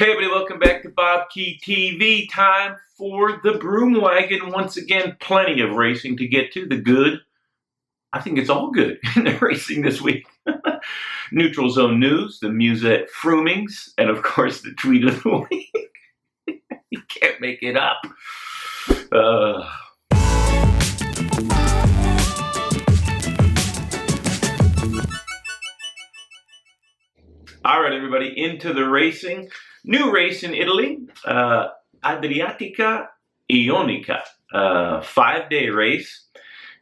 Hey everybody, welcome back to BobkeTV. Time for the broom wagon. Once again, plenty of racing to get to. The good, I think it's all good in the racing this week. Neutral zone news, the Musette Froomings, and of course the tweet of the week. You can't make it up. All right, everybody, into the racing. New race in Italy, Adriatica Ionica, 5-day race.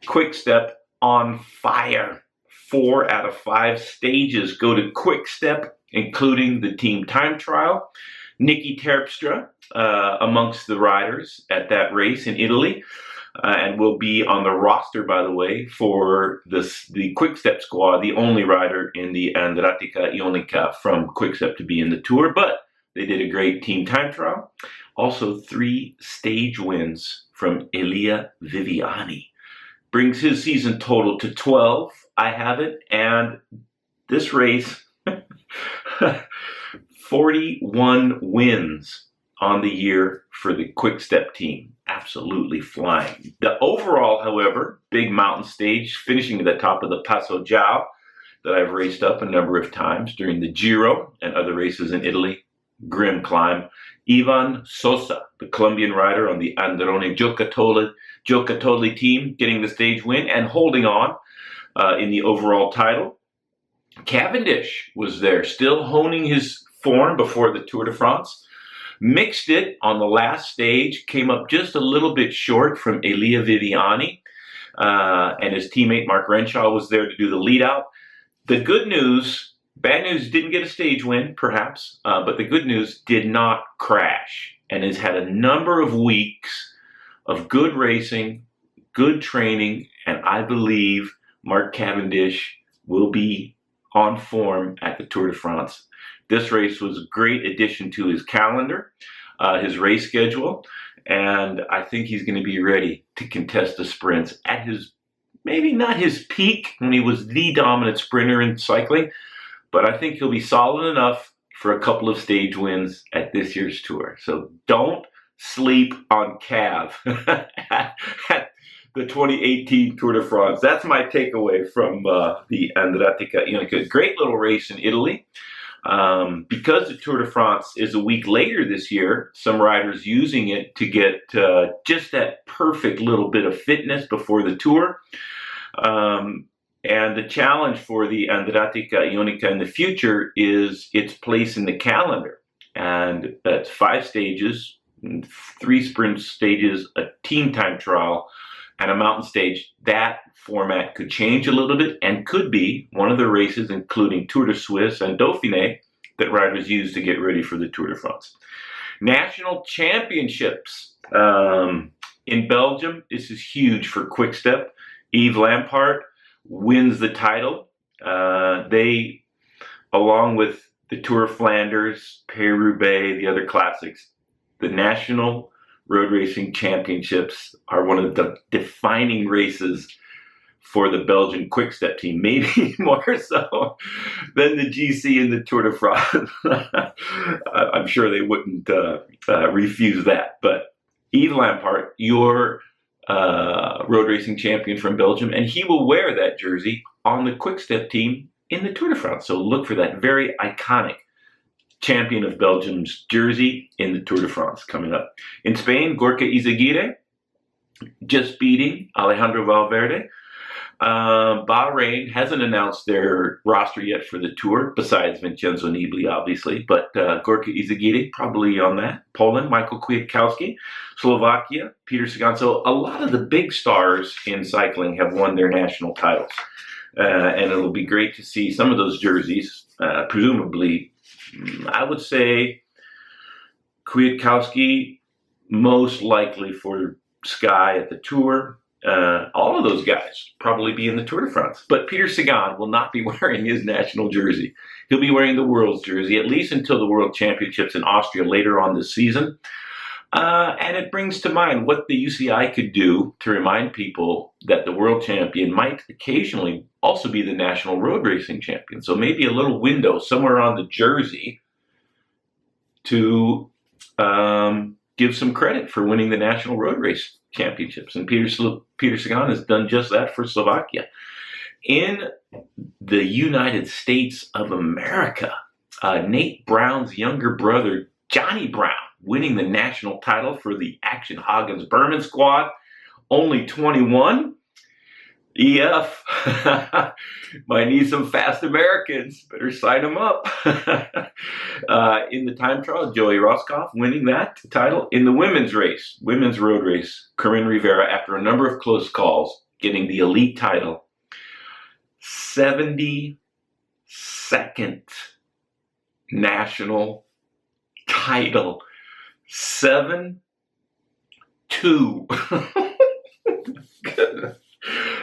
Quick Step on fire. 4 out of 5 stages go to Quick Step, including the team time trial. Nicky Terpstra amongst the riders at that race in Italy. And will be on the roster, by the way, for the Quick Step squad, the only rider in the Adriatica Ionica from Quick Step to be in the Tour, but they did a great team time trial. Also 3 stage wins from Elia Viviani. Brings his season total to 12. I have it, and this race, 41 wins on the year for the Quick Step team. Absolutely flying. The overall, however, big mountain stage, finishing at the top of the Passo Giao that I've raced up a number of times during the Giro and other races in Italy. Grim climb. Ivan Sosa, the Colombian rider on the Androne Giocattoli team, getting the stage win and holding on in the overall title. Cavendish was there, still honing his form before the Tour de France. Mixed it on the last stage, came up just a little bit short from Elia Viviani, and his teammate Mark Renshaw was there to do the lead out. The good news, bad news, didn't get a stage win, perhaps, but the good news, did not crash and has had a number of weeks of good racing, good training, and I believe Mark Cavendish will be on form at the Tour de France. This race was a great addition to his calendar, his race schedule, and I think he's going to be ready to contest the sprints at his, maybe not his peak when he was the dominant sprinter in cycling, but I think he'll be solid enough for a couple of stage wins at this year's Tour. So don't sleep on Cav at the 2018 Tour de France. That's my takeaway from the Adriatica Ionica. Great little race in Italy. Because the Tour de France is a week later this year, some riders using it to get just that perfect little bit of fitness before the Tour. And the challenge for the Adriatica Ionica in the future is its place in the calendar. And that's 5 stages, 3 sprint stages, a team time trial, and a mountain stage. That format could change a little bit and could be one of the races, including Tour de Suisse and Dauphiné, that riders use to get ready for the Tour de France. National championships in Belgium. This is huge for Quick Step. Yves Lampaert wins the title. They, along with the Tour of Flanders, Paris-Roubaix, the other classics, the National Road Racing Championships are one of the defining races for the Belgian Quick Step team, maybe more so than the GC and the Tour de France. I'm sure they wouldn't refuse that. But Yves Lampaert, your road racing champion from Belgium, and he will wear that jersey on the Quick Step team in the Tour de France. So look for that very iconic champion of Belgium's jersey in the Tour de France coming up. In Spain, Gorka Izagirre just beating Alejandro Valverde. Bahrain hasn't announced their roster yet for the Tour, besides Vincenzo Nibali, obviously, but Gorka Izagirre probably on that. Poland, Michael Kwiatkowski. Slovakia, Peter Sagan. So a lot of the big stars in cycling have won their national titles. And it'll be great to see some of those jerseys, presumably, I would say Kwiatkowski most likely for Sky at the Tour. All of those guys probably be in the Tour de France. But Peter Sagan will not be wearing his national jersey. He'll be wearing the World's jersey, at least until the World Championships in Austria later on this season. And it brings to mind what the UCI could do to remind people that the world champion might occasionally also be the national road racing champion. So maybe a little window somewhere on the jersey to give some credit for winning the National Road Race Championships. And Peter Sagan has done just that for Slovakia. In the United States of America, Nate Brown's younger brother, Johnny Brown, winning the national title for the Action Hagens Berman squad, only 21. EF might need some fast Americans. Better sign them up. In the time trial, Joey Roscoff winning that title. In the women's race, women's road race, Corinne Rivera, after a number of close calls, getting the elite title. 72nd national title. 7-2. Goodness.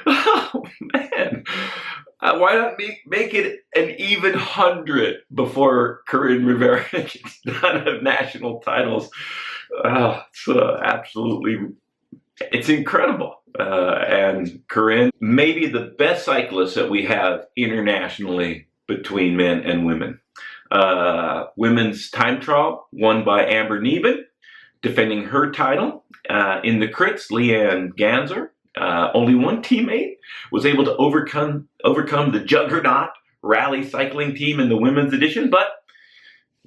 Oh, man. Why not make it an even 100 before Corinne Rivera gets done of national titles? It's incredible. And Corinne, maybe the best cyclist that we have internationally between men and women. Women's time trial won by Amber Neben, defending her title. In the crits, Leanne Ganser. Only one teammate was able to overcome the juggernaut Rally cycling team in the women's edition, but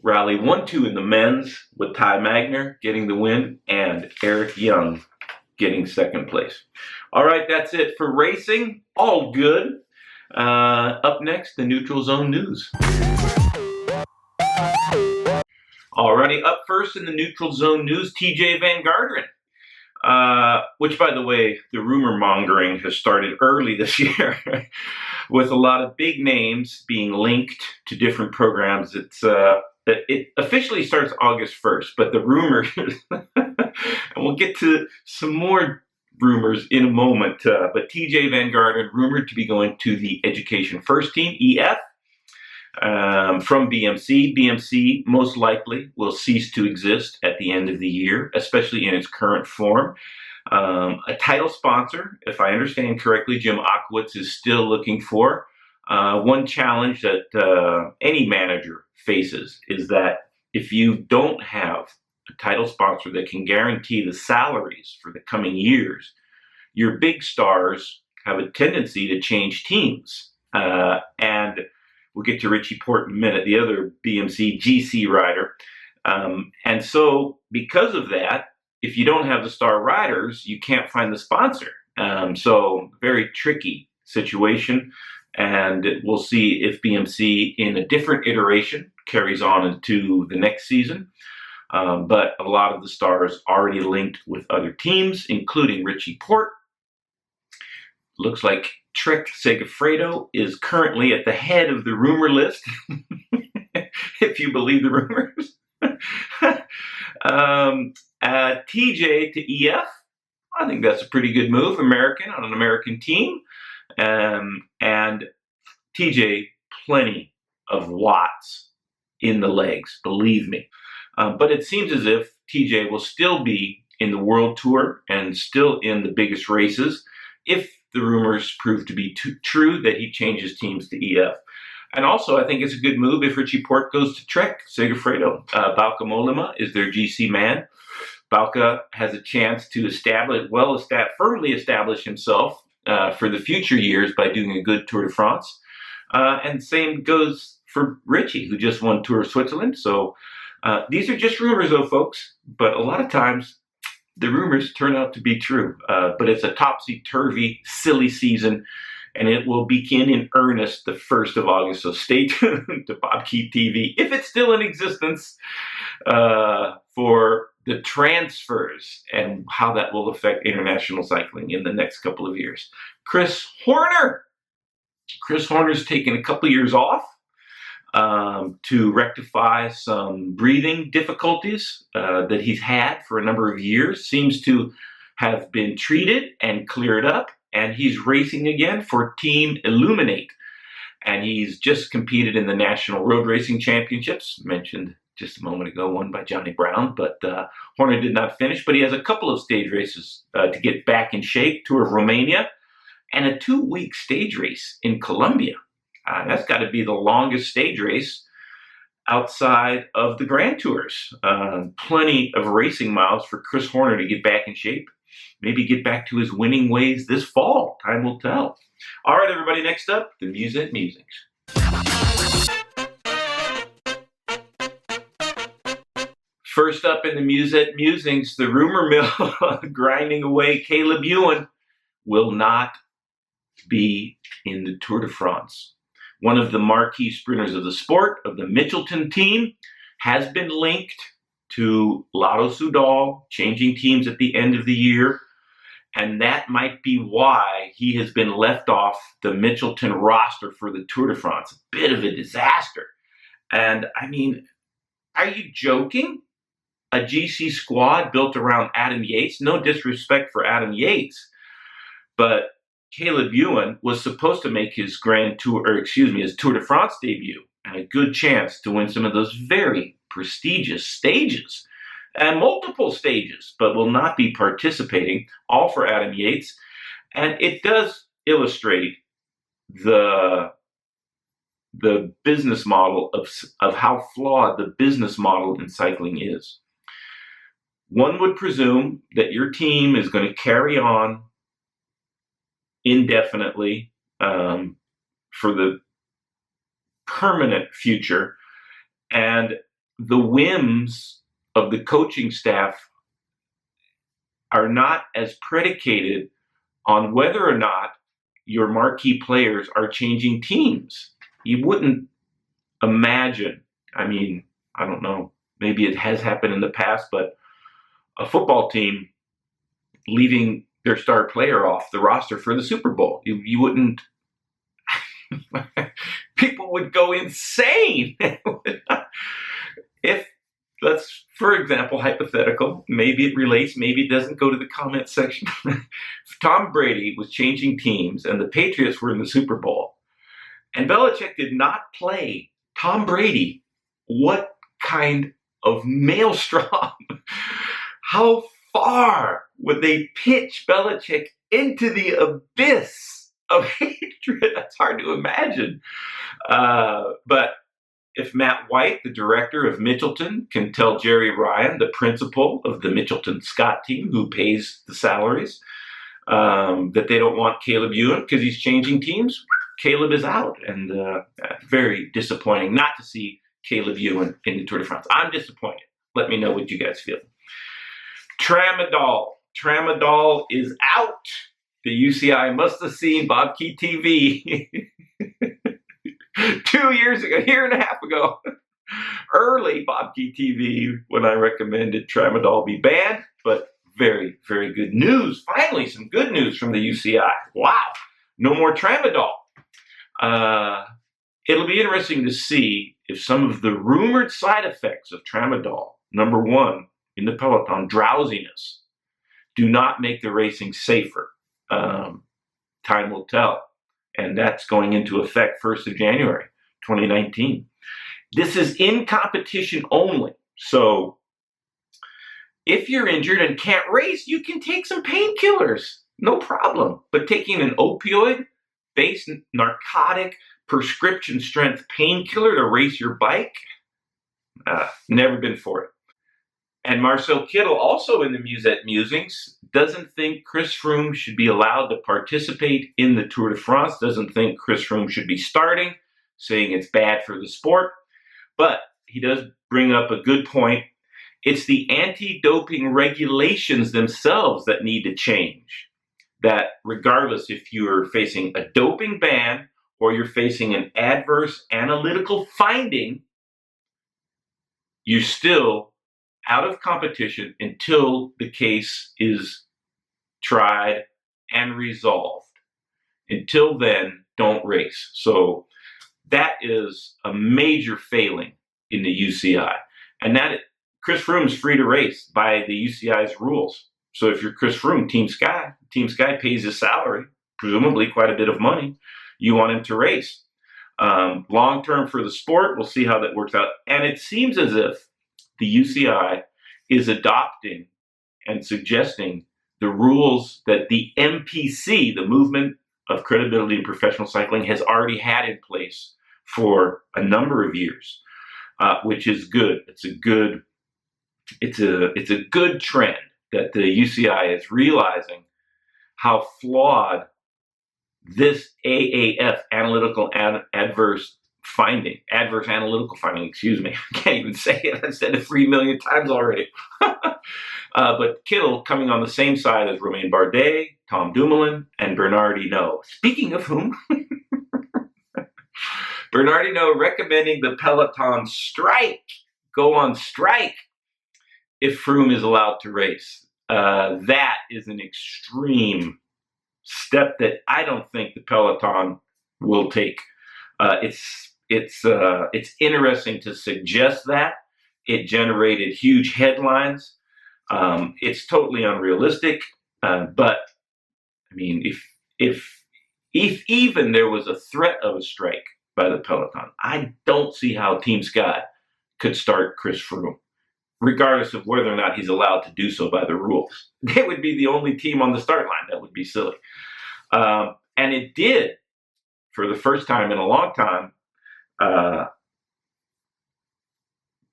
Rally 1-2 in the men's with Ty Magner getting the win and Eric Young getting second place. All right, that's it for racing. All good. Up next, the Neutral Zone News. Alrighty, up first in the Neutral Zone News, TJ Van Garderen. Which, by the way, the rumor mongering has started early this year with a lot of big names being linked to different programs. It officially starts August 1st, but the rumors, and we'll get to some more rumors in a moment, but TJ Van Garderen rumored to be going to the Education First Team, EF, from BMC. BMC most likely will cease to exist at the end of the year, especially in its current form. A title sponsor, if I understand correctly, Jim Ockwitz is still looking for. One challenge that any manager faces is that if you don't have a title sponsor that can guarantee the salaries for the coming years, your big stars have a tendency to change teams. And we'll get to Richie Porte in a minute, the other BMC GC rider. And so because of that, if you don't have the star riders, you can't find the sponsor. So very tricky situation. And we'll see if BMC in a different iteration carries on into the next season. But a lot of the stars already linked with other teams, including Richie Porte. Looks like Trek Segafredo is currently at the head of the rumor list, if you believe the rumors. TJ to EF, I think that's a pretty good move. American on an American team. And TJ, plenty of watts in the legs, believe me. But it seems as if TJ will still be in the World Tour and still in the biggest races if the rumors prove to be true that he changes teams to EF. And also, I think it's a good move if Richie Porte goes to Trek Segafredo. Bauke Mollema is their GC man. Bauke has a chance to firmly establish himself for the future years by doing a good Tour de France. And same goes for Richie, who just won Tour of Switzerland. So these are just rumors, though, folks. But a lot of times, the rumors turn out to be true. But it's a topsy-turvy, silly season, and it will begin in earnest the 1st of August. So stay tuned to BobkeTV, if it's still in existence, for the transfers and how that will affect international cycling in the next couple of years. Chris Horner's taken a couple years off to rectify some breathing difficulties that he's had for a number of years. Seems to have been treated and cleared up, and he's racing again for Team Illuminate. And he's just competed in the National Road Racing Championships, mentioned just a moment ago, won by Johnny Brown, but Horner did not finish. But he has a couple of stage races to get back in shape, Tour of Romania, and a 2-week stage race in Colombia. That's got to be the longest stage race outside of the Grand Tours. Plenty of racing miles for Chris Horner to get back in shape. Maybe get back to his winning ways this fall. Time will tell. All right, everybody, next up, the Musette Musings. First up in the Musette Musings, the rumor mill grinding away. Caleb Ewan will not be in the Tour de France. One of the marquee sprinters of the sport, of the Mitchelton team, has been linked to Lotto Soudal, changing teams at the end of the year. And that might be why he has been left off the Mitchelton roster for the Tour de France. A bit of a disaster. And I mean, are you joking? A GC squad built around Adam Yates. No disrespect for Adam Yates, but Caleb Ewan was supposed to make his his Tour de France debut, and a good chance to win some of those very prestigious stages, and multiple stages, but will not be participating, all for Adam Yates. And it does illustrate the business model of how flawed the business model in cycling is. One would presume that your team is going to carry on indefinitely for the permanent future, and the whims of the coaching staff are not as predicated on whether or not your marquee players are changing teams. You wouldn't imagine, I mean, I don't know, maybe it has happened in the past, but a football team leaving their star player off the roster for the Super Bowl. You wouldn't, people would go insane. If, let's, for example, hypothetical, maybe it relates, maybe it doesn't, go to the comment section. If Tom Brady was changing teams and the Patriots were in the Super Bowl, and Belichick did not play Tom Brady, what kind of maelstrom? How far would they pitch Belichick into the abyss of hatred? That's hard to imagine. But if Matt White, the director of Mitchelton, can tell Jerry Ryan, the principal of the Mitchelton Scott team, who pays the salaries, that they don't want Caleb Ewan because he's changing teams, Caleb is out. And very disappointing not to see Caleb Ewan in the Tour de France. I'm disappointed. Let me know what you guys feel. Tramadol is out. The UCI must have seen BobkeTV 2 years ago, a year and a half ago. Early BobkeTV when I recommended Tramadol be banned, but very, very good news. Finally, some good news from the UCI. Wow, no more Tramadol. It'll be interesting to see if some of the rumored side effects of Tramadol, number one, in the peloton, drowsiness, do not make the racing safer. Time will tell. And that's going into effect 1st of January, 2019. This is in competition only. So if you're injured and can't race, you can take some painkillers. No problem. But taking an opioid-based narcotic prescription strength painkiller to race your bike, never been for it. And Marcel Kittel, also in the Musette Musings, doesn't think Chris Froome should be allowed to participate in the Tour de France, doesn't think Chris Froome should be starting, saying it's bad for the sport. But he does bring up a good point. It's the anti-doping regulations themselves that need to change. That regardless if you're facing a doping ban or you're facing an adverse analytical finding, you're still out of competition until the case is tried and resolved. Until then, don't race. So that is a major failing in the UCI. And that Chris Froome's free to race by the UCI's rules. So if you're Chris Froome, Team Sky pays his salary, presumably quite a bit of money. You want him to race. Long term for the sport, we'll see how that works out. And it seems as if the UCI is adopting and suggesting the rules that the MPC, the Movement of Credibility in Professional Cycling, has already had in place for a number of years. which is good. It's a good trend that the UCI is realizing how flawed this AAF adverse analytical finding, excuse me, I can't even say it, I've said it 3 million times already. But Kittel coming on the same side as Romain Bardet, Tom Dumoulin, and Bernard Hinault. Speaking of whom, Bernard Hinault recommending the Peloton go on strike if Froome is allowed to race. That is an extreme step that I don't think the Peloton will take. It's interesting to suggest that. It generated huge headlines. It's totally unrealistic. But I mean, if even there was a threat of a strike by the Peloton, I don't see how Team Sky could start Chris Froome, regardless of whether or not he's allowed to do so by the rules. They would be the only team on the start line. That would be silly. And it did, for the first time in a long time,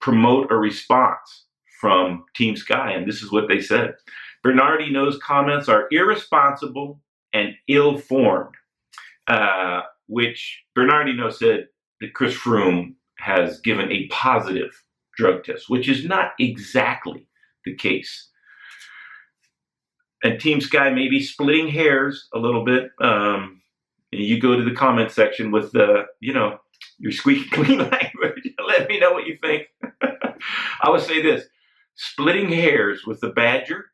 promote a response from Team Sky. And this is what they said. Bernard Hinault's comments are irresponsible and ill-formed, which Bernard Hinault said that Chris Froome has given a positive drug test, which is not exactly the case. And Team Sky may be splitting hairs a little bit. You go to the comment section with your squeaky clean language. Let me know what you think. I would say this: splitting hairs with the Badger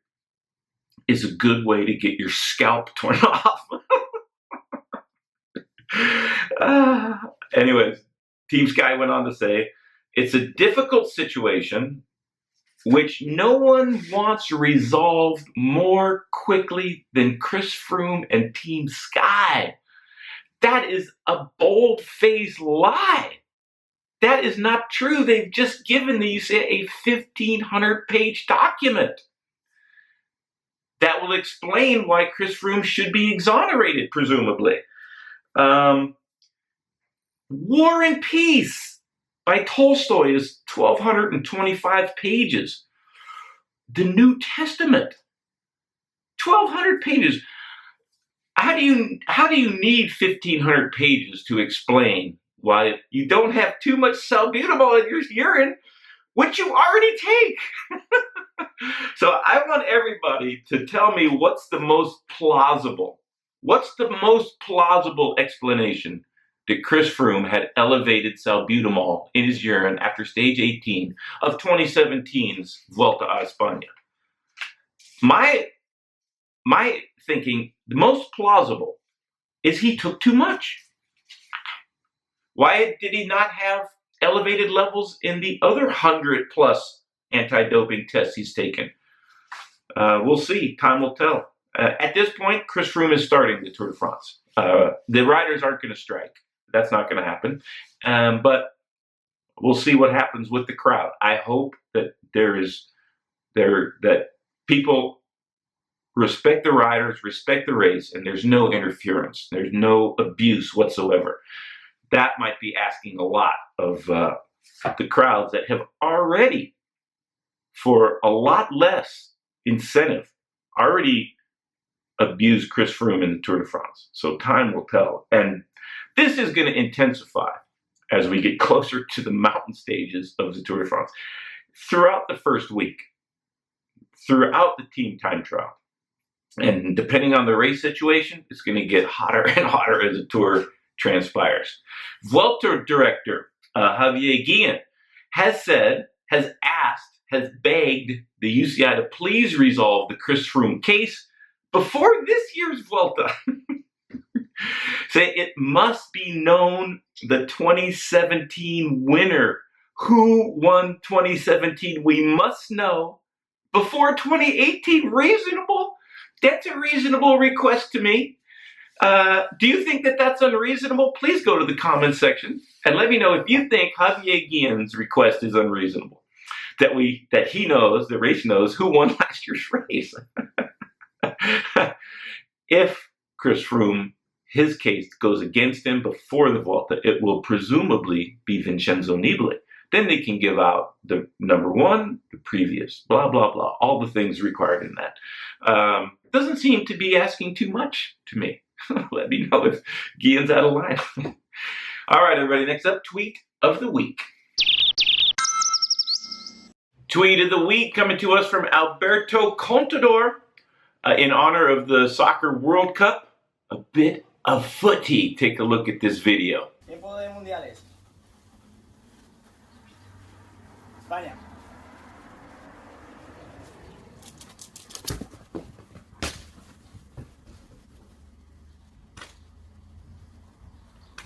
is a good way to get your scalp torn off. Anyways, Team Sky went on to say, it's a difficult situation which no one wants resolved more quickly than Chris Froome and Team Sky. That is a bold-faced lie. That is not true. They've just given the UCI a 1,500-page document that will explain why Chris Froome should be exonerated, presumably. War and Peace by Tolstoy is 1,225 pages. The New Testament, 1,200 pages. How do you need 1,500 pages to explain why you don't have too much salbutamol in your urine, which you already take? So I want everybody to tell me what's the most plausible explanation that Chris Froome had elevated salbutamol in his urine after stage 18 of 2017's Vuelta a España. My thinking, the most plausible is he took too much. Why did he not have elevated levels in the other 100+ anti-doping tests he's taken? We'll see. Time will tell. At this point, Chris Froome is starting the Tour de France. The riders aren't going to strike. That's not going to happen. But we'll see what happens with the crowd. I hope that that people respect the riders, respect the race, and there's no interference. There's no abuse whatsoever. That might be asking a lot of the crowds that have already, for a lot less incentive, already abused Chris Froome in the Tour de France. So time will tell. And this is going to intensify as we get closer to the mountain stages of the Tour de France. Throughout the first week, throughout the team time trial, and depending on the race situation, it's going to get hotter and hotter as the Tour transpires. Vuelta director Javier Guillen has begged the UCI to please resolve the Chris Froome case before this year's Vuelta. Say it must be known the 2017 winner. Who won 2017? We must know before 2018. Reasonable? That's a reasonable request to me. Do you think that that's unreasonable? Please go to the comment section and let me know if you think Javier Guillen's request is unreasonable. That he knows, the race knows, who won last year's race. If Chris Froome, his case goes against him before the Vuelta, it will presumably be Vincenzo Nibali Then they can give out the number one, the previous, blah, blah, blah, all the things required in that. Doesn't seem to be asking too much to me. Let me know if Guillen's out of line. All right, everybody, next up, tweet of the week. Tweet of the week coming to us from Alberto Contador. In honor of the Soccer World Cup, a bit of footy. Take a look at this video. Tiempo de mundiales. España.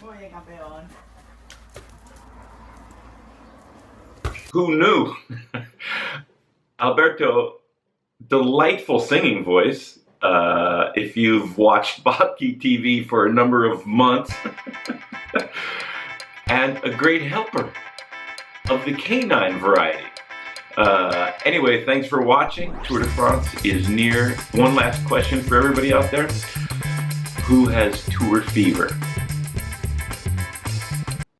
Muy bien, campeón. Who knew? Alberto, delightful singing voice. If you've watched BobkeTV for a number of months, and a great helper of the canine variety. Anyway, thanks for watching. Tour de France is near. One last question for everybody out there. Who has tour fever?